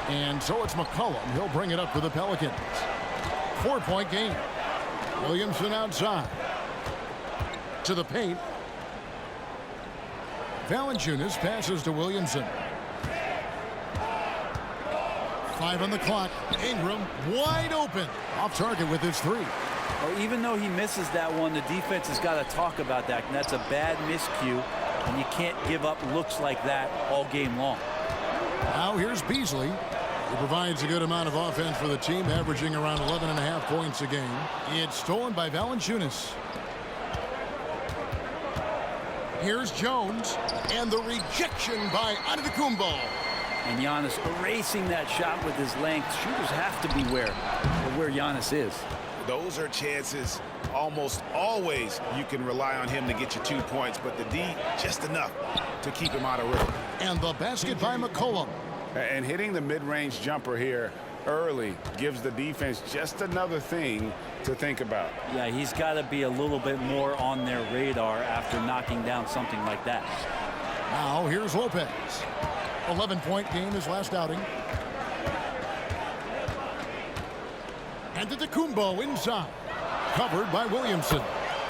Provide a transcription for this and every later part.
And so it's McCollum. He'll bring it up for the Pelicans. 4-point game. Williamson outside. To the paint. Valanciunas passes to Williamson. 5 on the clock. Ingram wide open. Off target with his 3. Well, even though he misses that one, the defense has got to talk about that. And that's a bad miscue. And you can't give up looks like that all game long. Now here's Beasley. He provides a good amount of offense for the team, averaging around 11.5 points a game. It's stolen by Valanciunas. Here's Jones, and the rejection by Antetokounmpo. And Giannis erasing that shot with his length. Shooters have to beware of where Giannis is. Those are chances almost always you can rely on him to get you 2 points, but the D just enough to keep him out of rhythm. And the basket by McCollum. And hitting the mid-range jumper here early gives the defense just another thing to think about. Yeah, he's got to be a little bit more on their radar after knocking down something like that. Now here's Lopez. 11-point game his last outing. Antetokounmpo inside. Covered by Williamson.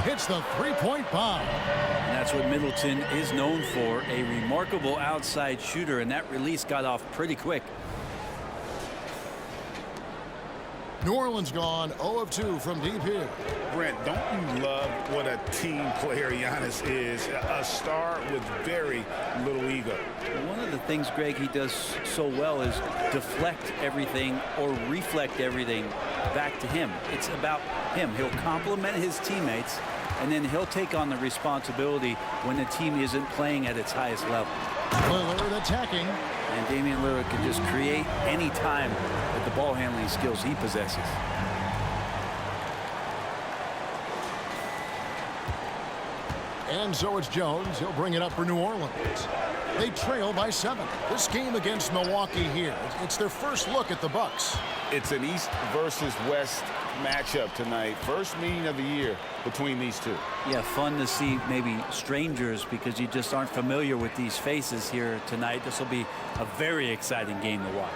Hits the three-point bomb. And that's what Middleton is known for, a remarkable outside shooter, and that release got off pretty quick. New Orleans gone 0 of 2 from deep here. Brent, don't you love what a team player Giannis is? A star with very little ego. One of the things, Greg, he does so well is deflect everything or reflect everything back to him. It's about him. He'll compliment his teammates, and then he'll take on the responsibility when the team isn't playing at its highest level. Lillard attacking. And Damian Lillard can just create any time with the ball handling skills he possesses. And so it's Jones. He'll bring it up for New Orleans. They trail by 7. This game against Milwaukee here, it's their first look at the Bucks. It's an East versus West matchup tonight. First meeting of the year between these two. Yeah, fun to see maybe strangers because you just aren't familiar with these faces here tonight. This will be a very exciting game to watch.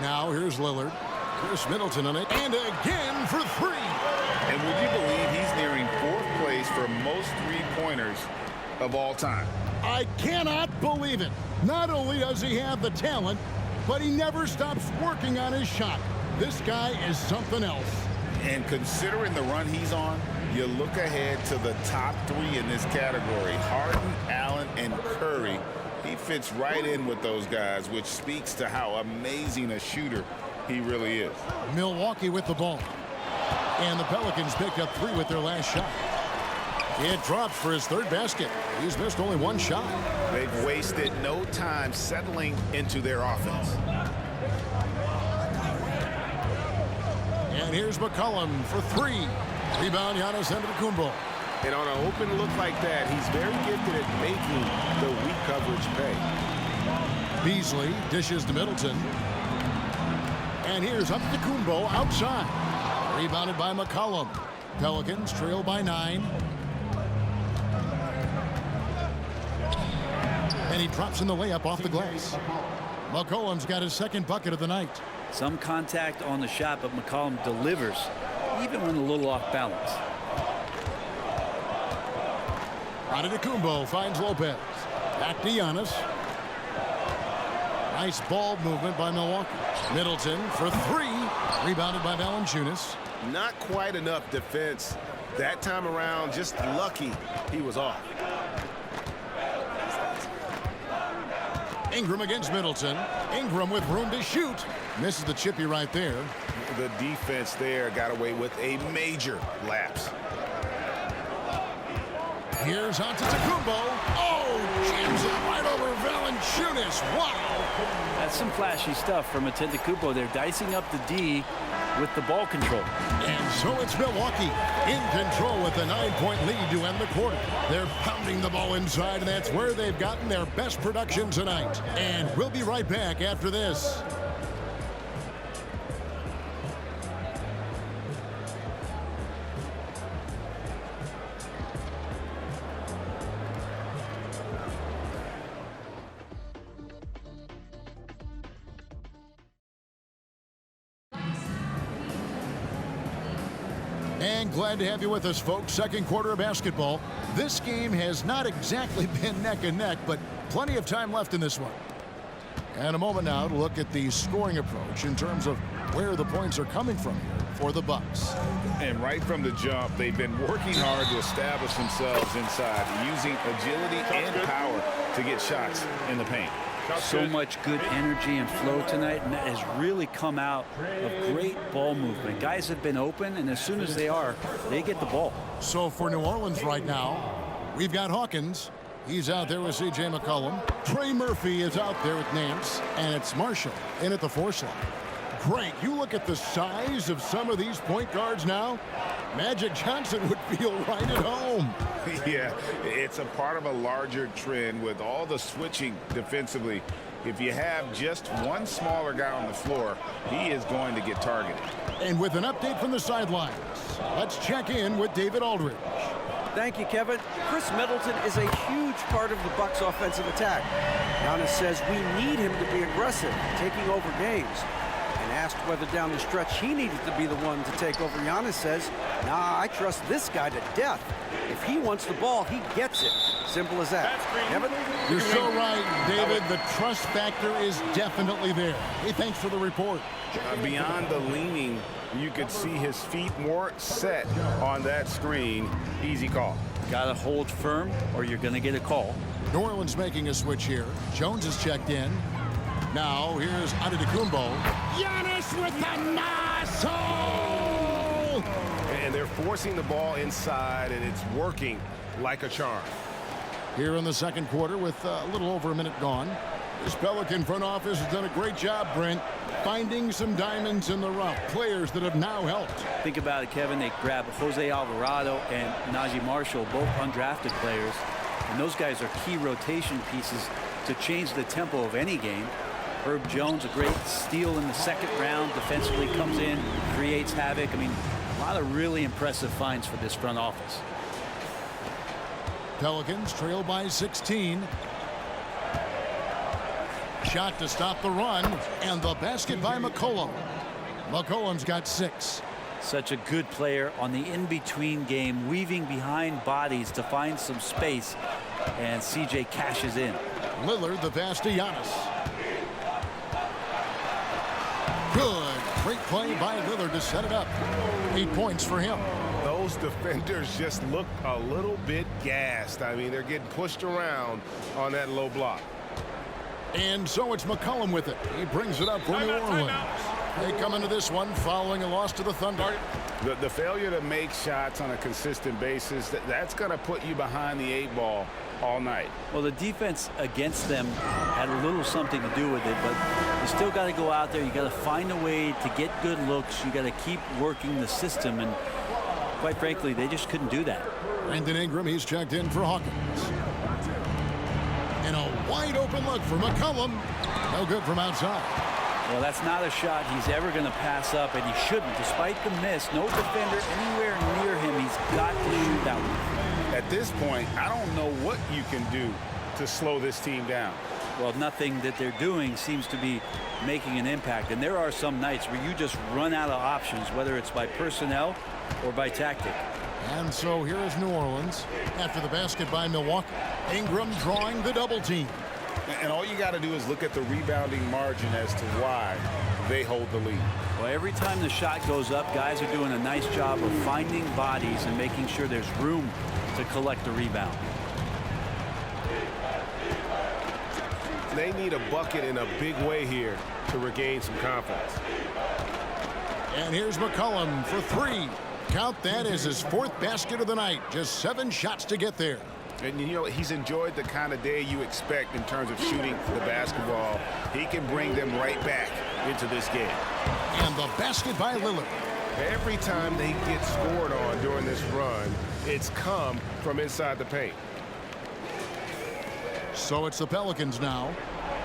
Now here's Lillard. Chris Middleton on it. And again for 3. And would you believe he's nearing 4th place for most three-pointers of all time? I cannot believe it. Not only does he have the talent, but he never stops working on his shot. This guy is something else. And considering the run he's on, you look ahead to the top 3 in this category. Harden, Allen, and Curry. He fits right in with those guys, which speaks to how amazing a shooter he really is. Milwaukee with the ball. And the Pelicans picked up 3 with their last shot. It drops for his 3rd basket. He's missed only 1 shot. They've wasted no time settling into their offense. And here's McCollum for 3. Rebound, Giannis Antetokounmpo. And on an open look like that, he's very gifted at making the weak coverage pay. Beasley dishes to Middleton. And here's Antetokounmpo outside. Rebounded by McCollum. Pelicans trail by 9. And he drops in the layup off the glass. McCollum's got his 2nd bucket of the night. Some contact on the shot, but McCollum delivers, even when a little off balance. Antetokounmpo finds Lopez. Back to Giannis. Nice ball movement by Milwaukee. Middleton for 3. Rebounded by Valanciunas. Not quite enough defense that time around. Just lucky he was off. Ingram against Middleton. Ingram with room to shoot. Misses the chippy right there. The defense there got away with a major lapse. Here's Antetokounmpo. Oh, jams it right over Valanciunas. Wow. That's some flashy stuff from Antetokounmpo. They're dicing up the D with the ball control. And so it's Milwaukee in control with a 9-point lead to end the quarter. They're pounding the ball inside, and that's where they've gotten their best production tonight. And we'll be right back after this. And glad to have you with us, folks. Second quarter of basketball. This game has not exactly been neck and neck, but plenty of time left in this one. And a moment now to look at the scoring approach in terms of where the points are coming from here for the Bucks. And right from the jump, they've been working hard to establish themselves inside, using agility and power to get shots in the paint. So much good energy and flow tonight, and that has really come out of great ball movement. Guys have been open, and as soon as they are, they get the ball. So for New Orleans right now, we've got Hawkins. He's out there with C.J. McCollum. Trey Murphy is out there with Nance, and it's Marshall in at the 4 slot. Great. You look at the size of some of these point guards now. Magic Johnson would feel right at home. Yeah, it's a part of a larger trend with all the switching defensively. If you have just one smaller guy on the floor, he is going to get targeted. And with an update from the sidelines, let's check in with David Aldridge. Thank you, Kevin. Chris Middleton is a huge part of the Bucks' offensive attack. Giannis says we need him to be aggressive, taking over games. And asked whether down the stretch he needed to be the one to take over, Giannis says, nah, I trust this guy to death. If he wants the ball, he gets it. Simple as that. Kevin? You're so right, David. The trust factor is definitely there. Hey, thanks for the report. Beyond the leaning, you could see his feet more set on that screen. Easy call. Got to hold firm, or you're going to get a call. New Orleans making a switch here. Jones is checked in. Now, here's Antetokounmpo. Giannis with the nozzle! And they're forcing the ball inside, and it's working like a charm. Here in the second quarter with a little over a minute gone. This Pelican front office has done a great job, Brent, finding some diamonds in the rough. Players that have now helped. Think about it, Kevin. They grabbed Jose Alvarado and Najee Marshall, both undrafted players. And those guys are key rotation pieces to change the tempo of any game. Herb Jones, a great steal in the second round. Defensively comes in, creates havoc. I mean, a lot of really impressive finds for this front office. Pelicans trail by 16. Shot to stop the run, and the basket by McCollum. McCollum's got 6. Such a good player on the in-between game, weaving behind bodies to find some space, and CJ cashes in. Lillard, the pass to Giannis. Good. Great play by Lillard to set it up. 8 points for him. Those defenders just look a little bit gassed. I mean, they're getting pushed around on that low block. And so it's McCollum with it. He brings it up for New Orleans. They come into this one following a loss to the Thunder. The failure to make shots on a consistent basis, that's going to put you behind the 8 ball all night. Well, the defense against them had a little something to do with it, but you still got to go out there. You got to find a way to get good looks. You got to keep working the system, and quite frankly, they just couldn't do that. Brandon Ingram, he's checked in for Hawkins. And a wide open look for McCollum. No good from outside. Well, that's not a shot he's ever going to pass up, and he shouldn't. Despite the miss, no defender anywhere near him. He's got to shoot that one. At this point, I don't know what you can do to slow this team down. Well, nothing that they're doing seems to be making an impact. And there are some nights where you just run out of options, whether it's by personnel or by tactic. And so here is New Orleans after the basket by Milwaukee. Ingram drawing the double team. And all you got to do is look at the rebounding margin as to why they hold the lead. Well, every time the shot goes up, guys are doing a nice job of finding bodies and making sure there's room to collect the rebound. They need a bucket in a big way here to regain some confidence. And here's McCollum for 3. Count that as his 4th basket of the night. Just 7 shots to get there. And you know, he's enjoyed the kind of day you expect in terms of shooting the basketball. He can bring them right back into this game. And the basket by Lillard. Every time they get scored on during this run, it's come from inside the paint. So it's the Pelicans now.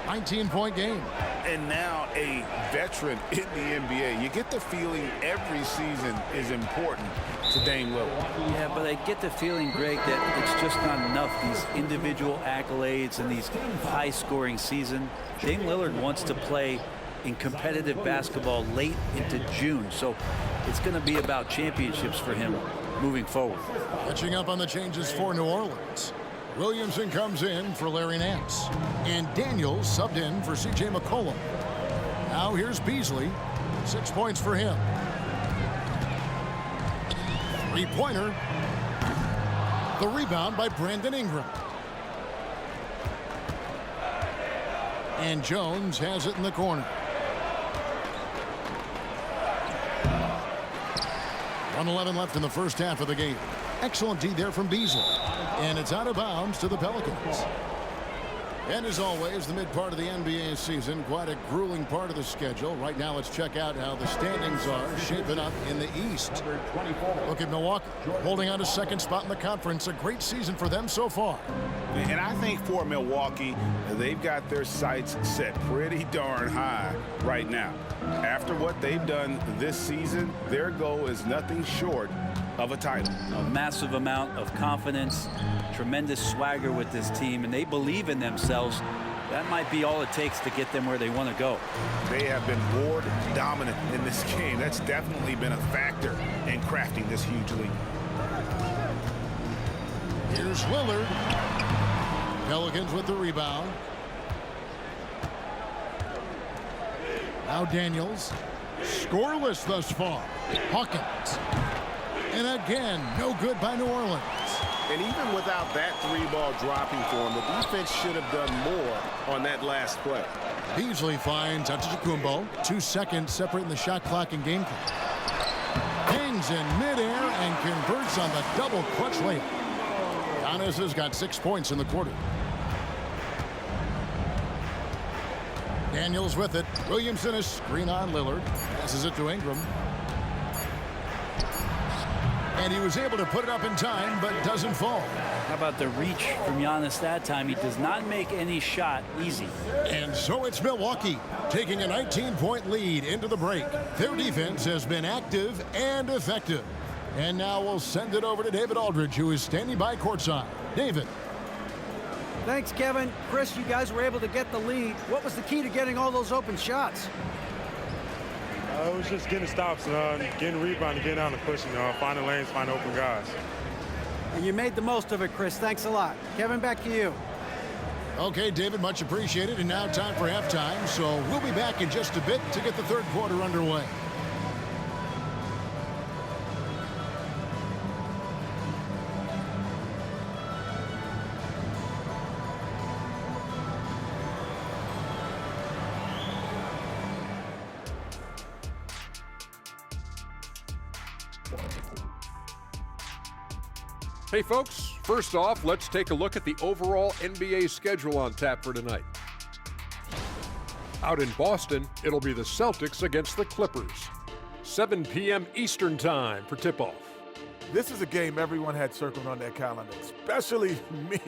19-point game. And now a veteran in the NBA. You get the feeling every season is important to Dame Lillard. Yeah, but I get the feeling, Greg, that it's just not enough. These individual accolades and these high-scoring season. Dame Lillard wants to play in competitive basketball late into June. So it's going to be about championships for him moving forward. Catching up on the changes for New Orleans. Williamson comes in for Larry Nance. And Daniels subbed in for C.J. McCollum. Now here's Beasley. 6 points for him. Three-pointer. The rebound by Brandon Ingram. And Jones has it in the corner. 1:11 left in the first half of the game. Excellent D there from Beasley. And it's out of bounds to the Pelicans. And as always, the mid part of the NBA season, quite a grueling part of the schedule. Right now, let's check out how the standings are shaping up in the East. Look at Milwaukee, holding on to second spot in the conference. A great season for them so far. And I think for Milwaukee, they've got their sights set pretty darn high right now. After what they've done this season, their goal is nothing short of a title. A massive amount of confidence, tremendous swagger with this team, and they believe in themselves. That might be all it takes to get them where they want to go. They have been board dominant in this game. That's definitely been a factor in crafting this huge lead. Here's Lillard. Pelicans with the rebound. Now Daniels. Scoreless thus far. Hawkins. And again, no good by New Orleans. And even without that three-ball dropping for him, the defense should have done more on that last play. Beasley finds Antetokounmpo. 2 seconds separating the shot clock and game clock. Hangs in midair and converts on the double clutch layup. Giannis has got 6 points in the quarter. Daniels with it. Williamson is screen on Lillard. Passes it to Ingram. And he was able to put it up in time, but doesn't fall. How about the reach from Giannis that time? He does not make any shot easy. And so it's Milwaukee taking a 19-point lead into the break. Their defense has been active and effective. And now we'll send it over to David Aldridge, who is standing by courtside. David. Thanks, Kevin. Chris, you guys were able to get the lead. What was the key to getting all those open shots? It was just getting stops, getting rebound, getting out and pushing, finding lanes, finding open guys. And you made the most of it, Chris. Thanks a lot. Kevin, back to you. Okay, David, much appreciated. And now time for halftime. So we'll be back in just a bit to get the third quarter underway. Hey folks, first off, let's take a look at the overall NBA schedule on tap for tonight. Out in Boston, it'll be the Celtics against the Clippers. 7 p.m. Eastern time for tip-off. This is a game everyone had circled on their calendar, especially me,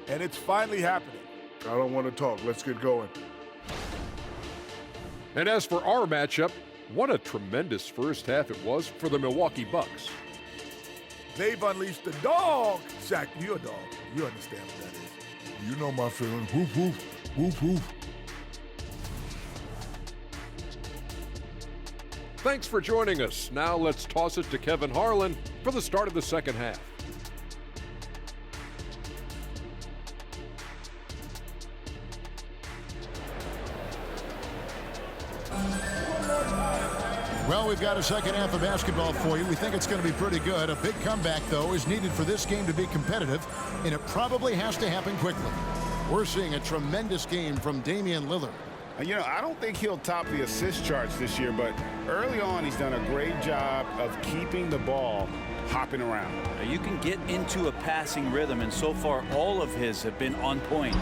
and it's finally happening. I don't want to talk. Let's get going. And as for our matchup, what a tremendous first half it was for the Milwaukee Bucks. They've unleashed the dog. Shaq, you're a dog. You understand what that is. You know my feeling. Woof, woof, woof, woof. Thanks for joining us. Now let's toss it to Kevin Harlan for the start of the second half. Well, we've got a second half of basketball for you. We think it's going to be pretty good. A big comeback, though, is needed for this game to be competitive, and it probably has to happen quickly. We're seeing a tremendous game from Damian Lillard. You know, I don't think he'll top the assist charts this year, but early on he's done a great job of keeping the ball hopping around. You can get into a passing rhythm, and so far all of his have been on point.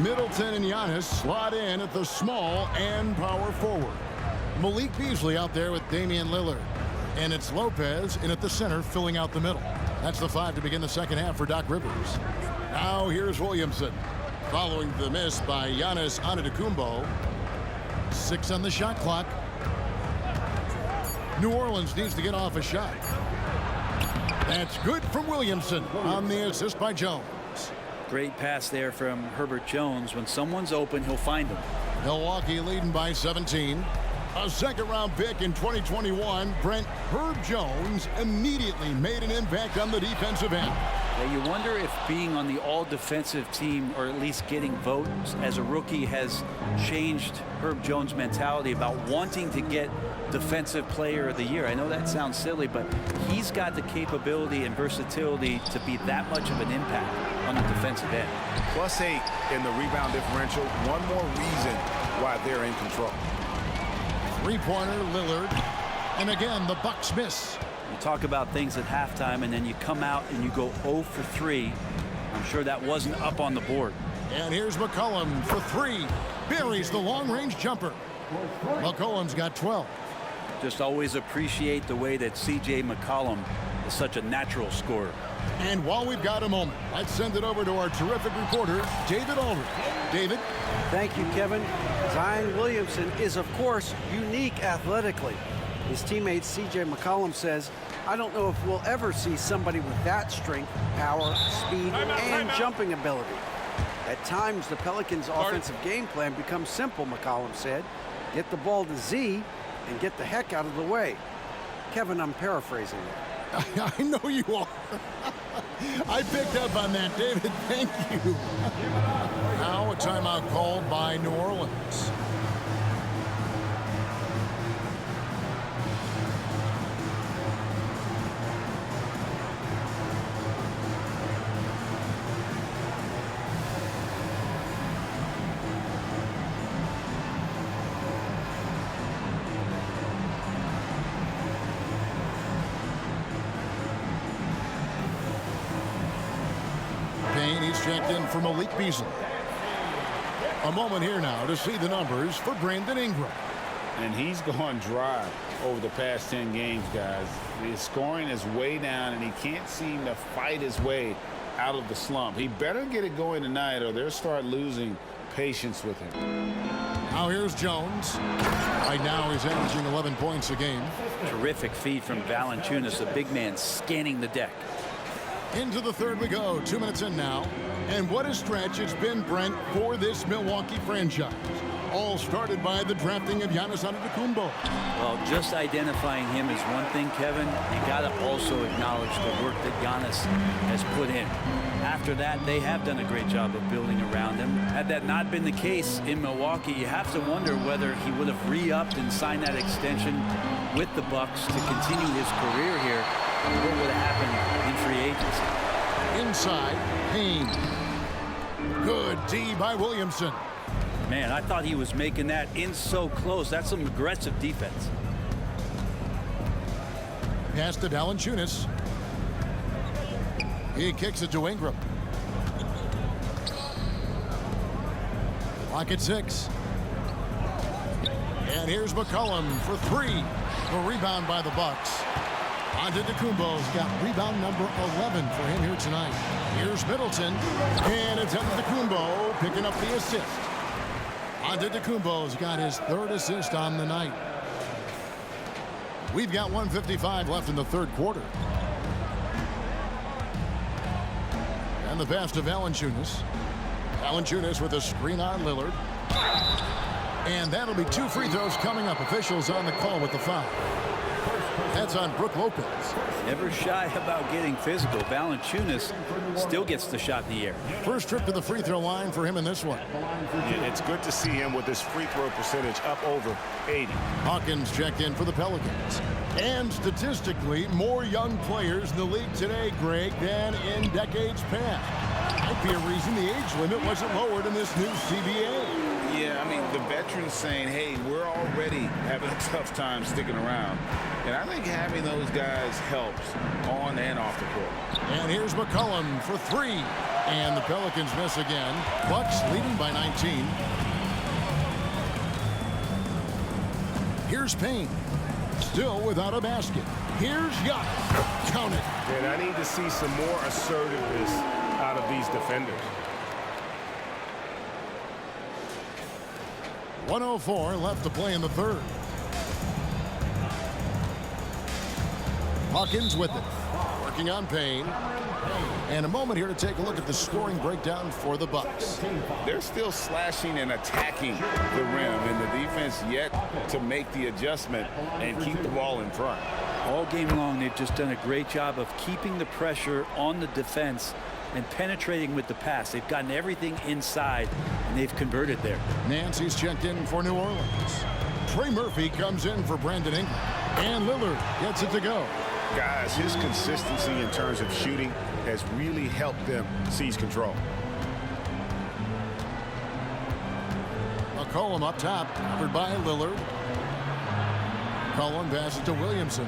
Middleton and Giannis slot in at the small and power forward. Malik Beasley out there with Damian Lillard. And it's Lopez in at the center filling out the middle. That's the 5 to begin the second half for Doc Rivers. Now here's Williamson. Following the miss by Giannis Antetokounmpo. 6 on the shot clock. New Orleans needs to get off a shot. That's good from Williamson on the assist by Jones. Great pass there from Herbert Jones. When someone's open, he'll find them. Milwaukee leading by 17. A second-round pick in 2021, Brent Herb Jones immediately made an impact on the defensive end. Yeah, you wonder if being on the all-defensive team, or at least getting votes as a rookie, has changed Herb Jones' mentality about wanting to get Defensive Player of the Year. I know that sounds silly, but he's got the capability and versatility to be that much of an impact on the defensive end. +8 in the rebound differential. One more reason why they're in control. Three-pointer, Lillard. And again, the Bucks miss. You talk about things at halftime, and then you come out and you go 0 for 3. I'm sure that wasn't up on the board. And here's McCollum for 3. Buries the long-range jumper. McCollum's got 12. Just always appreciate the way that C.J. McCollum is such a natural scorer. And while we've got a moment, let's send it over to our terrific reporter, David Aldridge. David? Thank you, Kevin. Zion Williamson is, of course, unique athletically. His teammate C.J. McCollum says, I don't know if we'll ever see somebody with that strength, power, speed, and jumping ability. At times, the Pelicans' offensive game plan becomes simple, McCollum said. Get the ball to Z and get the heck out of the way. Kevin, I'm paraphrasing that. I know you are. I picked up on that, David. Thank you. Now a timeout called by New Orleans. He's checked in for Malik Beasley. A moment here now to see the numbers for Brandon Ingram. And he's gone dry over the past 10 games, guys. His scoring is way down, and he can't seem to fight his way out of the slump. He better get it going tonight, or they'll start losing patience with him. Now here's Jones. Right now he's averaging 11 points a game. Terrific feed from Valanciunas, the big man scanning the deck. Into the third we go. 2 minutes in now. And what a stretch it's been, Brent, for this Milwaukee franchise. All started by the drafting of Giannis Antetokounmpo. Well, just identifying him is one thing, Kevin. You got to also acknowledge the work that Giannis has put in. After that, they have done a great job of building around him. Had that not been the case in Milwaukee, you have to wonder whether he would have re-upped and signed that extension with the Bucks to continue his career here. What would have happened in free agency? Inside, Payne. Good D by Williamson. Man, I thought he was making that in so close. That's some aggressive defense. Pass to Valanciunas. He kicks it to Ingram. Clock at 6. And here's McCollum for 3. A rebound by the Bucks. Antetokounmpo's got rebound number 11 for him here tonight. Here's Middleton. And it's Antetokounmpo picking up the assist. Antetokounmpo's got his 3rd assist on the night. We've got 1:55 left in the third quarter. And the pass to Valanciunas. Valanciunas with a screen on Lillard. And that'll be 2 free throws coming up. Officials on the call with the foul. That's on Brook Lopez. Never shy about getting physical. Valanciunas still gets the shot in the air. First trip to the free throw line for him in this one. Yeah, it's good to see him with his free throw percentage up over 80. Hawkins checked in for the Pelicans. And statistically, more young players in the league today, Greg, than in decades past. Might be a reason the age limit wasn't lowered in this new CBA. Yeah, I mean, the veterans saying, hey, we're already having a tough time sticking around. And I think having those guys helps on and off the court. And here's McCollum for 3. And the Pelicans miss again. Bucks leading by 19. Here's Payne. Still without a basket. Here's Giannis. Count it. And I need to see some more assertiveness out of these defenders. 1:04 left to play in the third. Hawkins with it. working on Payne. And a moment here to take a look at the scoring breakdown for the Bucks. They're still slashing and attacking the rim, and the defense yet to make the adjustment and keep the ball in front. All game long, they've just done a great job of keeping the pressure on the defense and penetrating with the pass. They've gotten everything inside, and they've converted there. Nancy's checked in for New Orleans. Trey Murphy comes in for Brandon Ingram. And Lillard gets it to go. Guys, his consistency in terms of shooting has really helped them seize control. McCollum up top, covered by Lillard. McCollum passes to Williamson.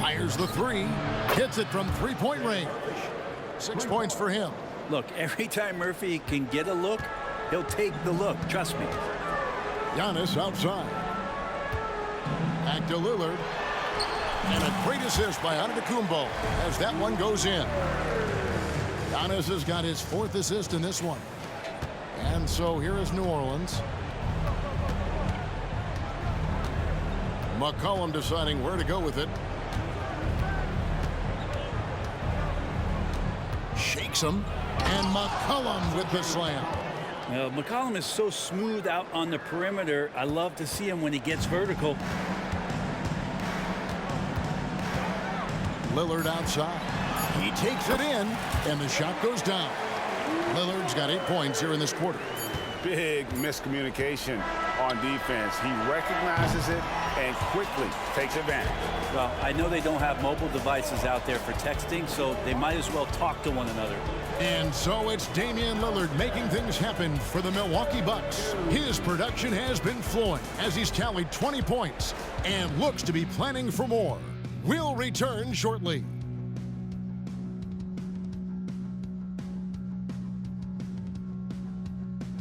Fires the three. Hits it from three-point range. 6 points for him. Look, every time Murphy can get a look, he'll take the look. Trust me. Giannis outside. Back to Lillard. And a great assist by Antetokounmpo as that one goes in. Giannis has got his 4th assist in this one. And so here is New Orleans. McCollum deciding where to go with it. Shakes him. And McCollum with the slam. McCollum is so smooth out on the perimeter. I love to see him when he gets vertical. Lillard outside. He takes it in, and the shot goes down. Lillard's got 8 points here in this quarter. Big miscommunication on defense. He recognizes it and quickly takes advantage. Well, I know they don't have mobile devices out there for texting, so they might as well talk to one another. And so it's Damian Lillard making things happen for the Milwaukee Bucks. His production has been flowing as he's tallied 20 points and looks to be planning for more. We'll return shortly.